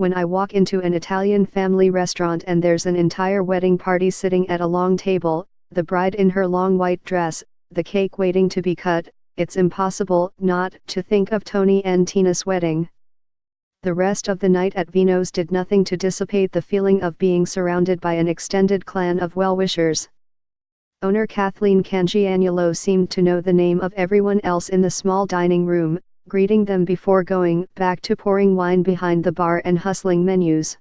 When I walk into an Italian family restaurant and there's an entire wedding party sitting at a long table, the bride in her long white dress, the cake waiting to be cut, it's impossible not to think of Tony and Tina's wedding. The rest of the night at Vino's did nothing to dissipate the feeling of being surrounded by an extended clan of well-wishers. Owner Kathleen Cangianulo seemed to know the name of everyone else in the small dining room, greeting them before going back to pouring wine behind the bar and hustling menus.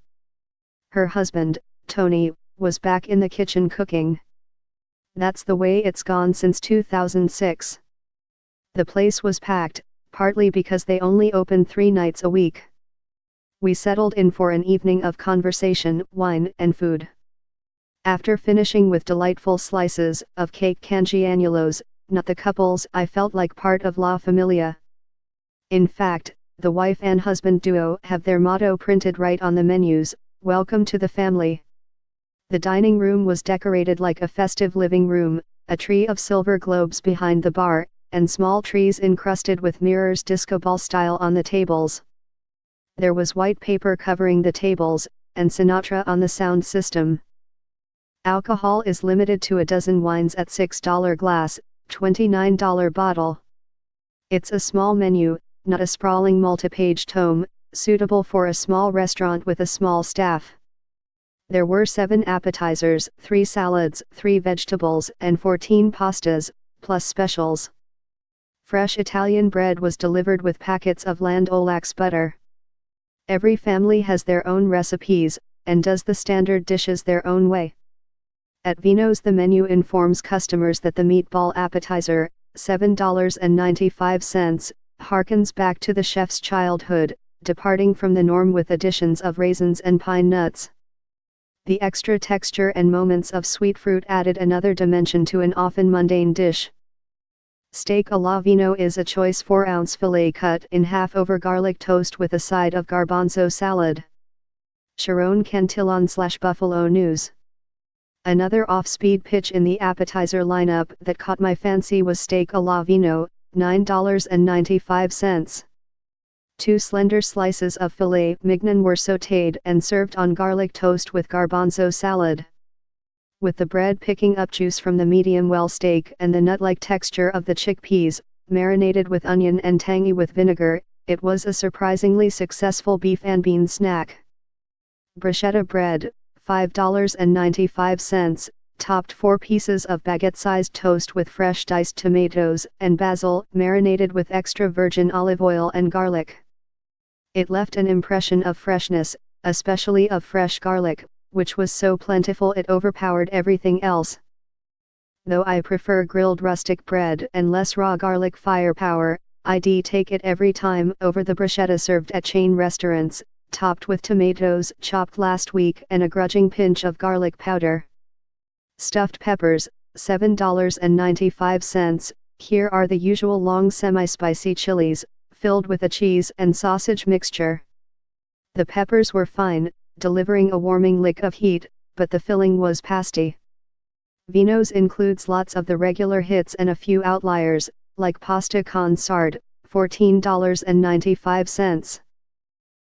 Her husband, Tony, was back in the kitchen cooking. That's the way it's gone since 2006. The place was packed, partly because they only open 3 nights a week. We settled in for an evening of conversation, wine and food. After finishing with delightful slices of cake Cangianulo's, not the couples, I felt like part of La Familia. In fact, the wife and husband duo have their motto printed right on the menus, "Welcome to the family." The dining room was decorated like a festive living room, a tree of silver globes behind the bar, and small trees encrusted with mirrors disco ball style on the tables. There was white paper covering the tables, and Sinatra on the sound system. Alcohol is limited to a dozen wines at $6 glass, $29 bottle. It's a small menu, not a sprawling multi-page tome, suitable for a small restaurant with a small staff. There were 7 appetizers, 3 salads, 3 vegetables, and 14 pastas, plus specials. Fresh Italian bread was delivered with packets of Land O'Lakes butter. Every family has their own recipes, and does the standard dishes their own way. At Vino's the menu informs customers that the meatball appetizer, $7.95, harkens back to the chef's childhood, departing from the norm with additions of raisins and pine nuts. The extra texture and moments of sweet fruit added another dimension to an often mundane dish. Steak alla Vino is a choice 4-ounce filet cut in half over garlic toast with a side of garbanzo salad. Sharon Cantillon/Buffalo News. Another off-speed pitch in the appetizer lineup that caught my fancy was steak alla Vino, $9.95. 2 slender slices of filet mignon were sautéed and served on garlic toast with garbanzo salad. With the bread picking up juice from the medium well steak and the nut-like texture of the chickpeas, marinated with onion and tangy with vinegar, it was a surprisingly successful beef and beans snack. Bruschetta bread, $5.95, topped 4 pieces of baguette-sized toast with fresh diced tomatoes and basil, marinated with extra virgin olive oil and garlic. It left an impression of freshness, especially of fresh garlic, which was so plentiful it overpowered everything else. Though I prefer grilled rustic bread and less raw garlic firepower, I'd take it every time over the bruschetta served at chain restaurants, topped with tomatoes chopped last week and a grudging pinch of garlic powder. Stuffed peppers, $7.95, here are the usual long semi-spicy chilies, filled with a cheese and sausage mixture. The peppers were fine, delivering a warming lick of heat, but the filling was pasty. Vino's includes lots of the regular hits and a few outliers, like pasta con sarde, $14.95.